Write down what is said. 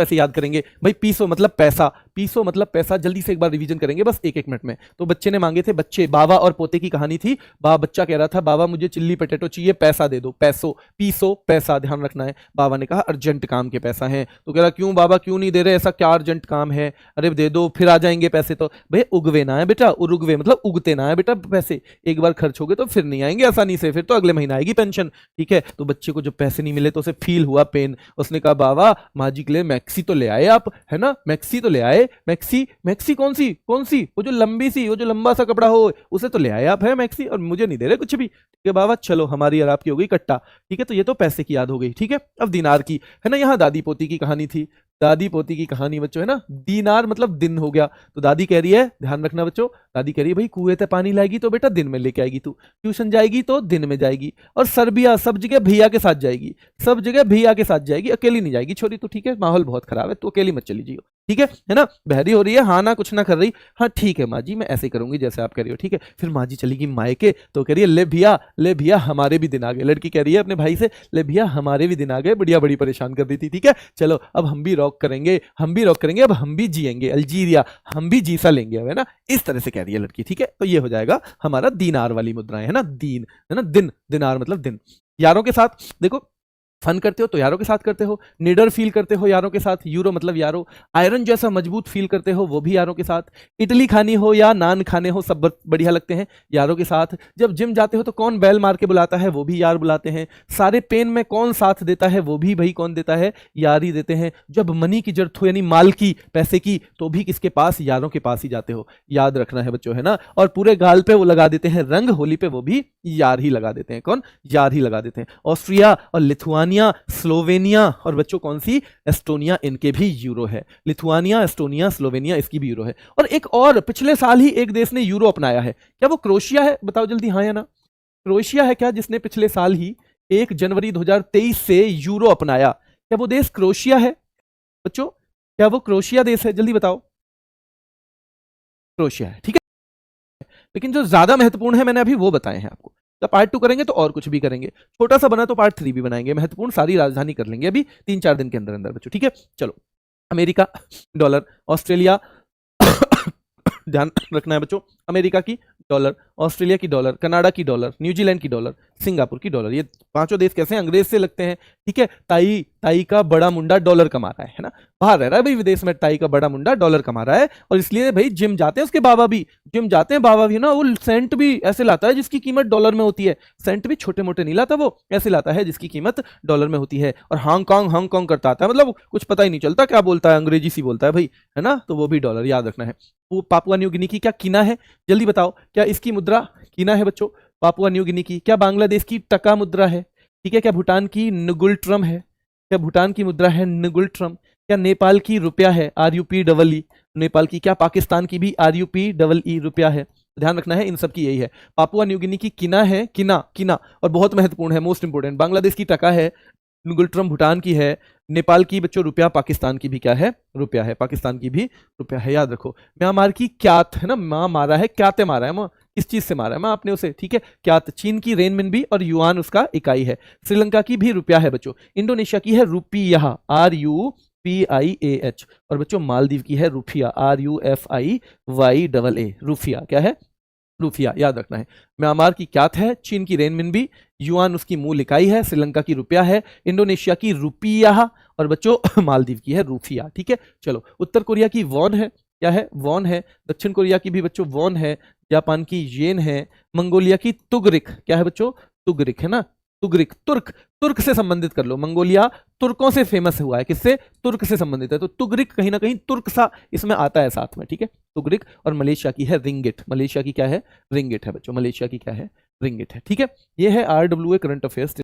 पैसे याद करेंगे भाई। पीसो मतलब पैसा, पीसो मतलब पैसा। जल्दी से एक बार रिवीजन करेंगे बस एक मिनट में। तो बच्चे ने मांगे थे, बच्चे बाबा और पोते की कहानी थी। बच्चा कह रहा था बाबा मुझे चिल्ली पटेटो चाहिए, पैसा दे दो। पैसो, पीसो पैसा, ध्यान रखना है। बाबा ने कहा अर्जेंट काम के पैसा है। तो कह रहा क्यों बाबा, क्यों नहीं दे रहे, ऐसा क्या अर्जेंट काम है? अरे दे दो फिर आ जाएंगे पैसे। तो भाई उगवे ना है बेटा, उरुगवे मतलब उगते ना है बेटा पैसे। एक बार खर्च हो गए तो फिर नहीं आएंगे आसानी से, फिर तो अगले महीना आएगी पेंशन। ठीक है, तो बच्चे को जब पैसे नहीं मिले तो उसे फील हुआ पेन। उसने कहा बाबा माँ जी के लिए मैक्सी तो ले आए आप, है ना, मैक्सी तो ले आए। मैक्सी, मैक्सी कौन सी, कौन सी? वो जो लंबी सी, वो जो लंबा सा कपड़ा हो, उसे तो ले आए आप, है मैक्सी, और मुझे नहीं दे रहे कुछ भी। ठीक है बाबा, चलो हमारी और आपकी हो गई कट्टा। ठीक है, तो ये तो पैसे की याद हो गई। ठीक है, अब दिनार की, है ना, यहाँ दादी पोती की कहानी थी। दादी पोती की कहानी बच्चों, है ना। दीनार मतलब दिन हो गया। तो दादी कह रही है, ध्यान रखना बच्चों, दादी कह रही है भाई कुएं से पानी लाएगी तो बेटा दिन में लेके आएगी, तू ट्यूशन जाएगी तो दिन में जाएगी, और सर्बिया सब जगह भैया के साथ जाएगी, सब जगह भैया के साथ जाएगी, अकेली नहीं जाएगी छोरी तो। ठीक है, माहौल बहुत खराब है, तो अकेली मत चली जाइयो। ठीक है ना। बहरी हो रही है, हाँ ना कुछ ना कर रही, हाँ ठीक है माँ जी मैं ऐसे करूंगी जैसे आप कह रही हो। ठीक है, फिर माँ जी चली गई मायके, तो कह रही है ले भैया हमारे भी दिन आ गए। लड़की कह रही है अपने भाई से, ले भैया हमारे भी दिन आ गए, बढ़िया बड़ी परेशान कर दी थी। ठीक है, चलो अब हम भी रॉक करेंगे, हम भी रॉक करेंगे, अब हम भी जिएंगे, अल्जीरिया हम भी जीसा लेंगे, है ना, इस तरह से कह रही है लड़की। ठीक है, तो ये हो जाएगा हमारा दीनार वाली मुद्राएं, है ना, दीन, है ना, दिन, दिनार मतलब दिन। यारों के साथ देखो, फन करते हो तो यारों के साथ करते हो, निडर फील करते हो यारों के साथ, यूरो मतलब यारो, आयरन जैसा मजबूत फील करते हो वो भी यारों के साथ, इडली खानी हो या नान खाने हो सब बढ़िया लगते हैं यारों के साथ, जब जिम जाते हो तो कौन बैल मार के बुलाता है, वो भी यार बुलाते हैं, सारे पेन में कौन साथ देता है, वो भी भाई कौन देता है, यार ही देते हैं, जब मनी की जरूरत हो यानी माल की, पैसे की, तो भी किसके पास, यारों के पास ही जाते हो, याद रखना है बच्चों, है ना। और पूरे गाल पे वो लगा देते हैं रंग, होली पे वो भी यार ही लगा देते हैं, कौन, यार ही लगा देते हैं। ऑस्ट्रिया और लिथुआनिया, स्लोवेनिया और बच्चों कौन सी, एस्टोनिया, इनके भी यूरो है। लिथुआनिया, एस्टोनिया, स्लोवेनिया इसकी भी यूरो है। और एक और पिछले साल ही एक देश ने यूरो अपनाया है, क्या वो क्रोएशिया है? बताओ जल्दी, हाँ या ना। क्रोएशिया है क्या जिसने पिछले साल ही 1 जनवरी 2023 से यूरो अपनाया? क्या वो देश क्रोएशिया है बच्चों? क्या वो क्रोएशिया देश है? जल्दी बताओ। क्रोएशिया है, ठीक है। लेकिन जो ज्यादा महत्वपूर्ण है मैंने अभी वो बताए हैं आपको। जब पार्ट 2 करेंगे तो और कुछ भी करेंगे, छोटा सा बना तो पार्ट 3 भी बनाएंगे। महत्वपूर्ण सारी राजधानी कर लेंगे अभी 3-4 दिन के अंदर अंदर बच्चों। ठीक है, चलो। अमेरिका डॉलर, ऑस्ट्रेलिया ध्यान रखना है बच्चों, अमेरिका की डॉलर, ऑस्ट्रेलिया की डॉलर, कनाडा की डॉलर, न्यूजीलैंड की डॉलर, सिंगापुर की डॉलर। ये पांचों देश कैसे हैं, अंग्रेज से लगते हैं। ठीक है, ताई का बड़ा मुंडा डॉलर कमा रहा है ना, बाहर रह रहा है भाई विदेश में, ताई का बड़ा मुंडा डॉलर कमा रहा है, और इसलिए भाई जिम जाते हैं उसके बाबा भी, जिम जाते हैं बाबा भी ना, वो सेंट भी ऐसे लाता है जिसकी कीमत डॉलर में होती है। सेंट भी छोटे मोटे नहीं लाता, वो ऐसे लाता है जिसकी कीमत डॉलर में होती है। और हांगकांग करता आता है, मतलब कुछ पता ही नहीं चलता क्या बोलता है, अंग्रेजी सी बोलता है भाई, है ना, तो वो भी डॉलर, याद रखना है। वो पापुआ न्यू गिनी की क्या कीना है, जल्दी बताओ, क्या इसकी मुद्रा कीना है बच्चों? पापुआ न्यू गिनी की। क्या बांग्लादेश की टका मुद्रा है? ठीक है, क्या भूटान की नुगुल-ट्रम है? क्या भूटान की मुद्रा है नुगुल-ट्रम? क्या नेपाल की रुपया है, RUPEE, नेपाल की? क्या पाकिस्तान की भी RUPEE रुपया है? ध्यान रखना है, इन सब की यही है। पापुआ न्यू गिनी की किना है, किना, और बहुत महत्वपूर्ण है, मोस्ट इंपोर्टेंट। बांग्लादेश की टका है, नुगुल-ट्रम भूटान की है, नेपाल की बच्चों रुपया, पाकिस्तान की भी क्या है, रुपया है, पाकिस्तान की भी रुपया है, याद रखो। म्यांमार की क्यात है ना, माँ मारा है, क्याते मारा है, माँ किस चीज से मारा है माँ आपने उसे, ठीक है, क्यात। चीन की रेनमिनबी और युआन उसका इकाई है। श्रीलंका की भी रुपया है बच्चों। इंडोनेशिया की है रुपीया, RUPIAH, और बच्चों मालदीव की है रुफिया, RUFIYAA, रुफिया क्या है, रुफिया, याद रखना है। म्यांमार की क्यात है, चीन की रेनमिनबी, युआन उसकी मूल इकाई है, श्रीलंका की रुपया है, इंडोनेशिया की रुपीया, और बच्चों मालदीव की है रुफिया। ठीक है, चलो। उत्तर कोरिया की वॉन है, क्या है, वॉन है। दक्षिण कोरिया की भी बच्चों वॉन है। जापान की येन है। मंगोलिया की तुगरिक, क्या है बच्चों, तुगरिक, है ना, तुगरिक, तुर्क से संबंधित कर लो। मंगोलिया तुर्कों से फेमस हुआ है, किससे, तुर्क से संबंधित है, तो तुगरिक कहीं ना कहीं तुर्क सा इसमें आता है साथ में। ठीक है, तुगरिक। और मलेशिया की है रिंगिट, मलेशिया की क्या है, रिंगिट है बच्चों, मलेशिया की क्या है, रिंगिट है। ठीक है, ये है RWA करंट अफेयर्स।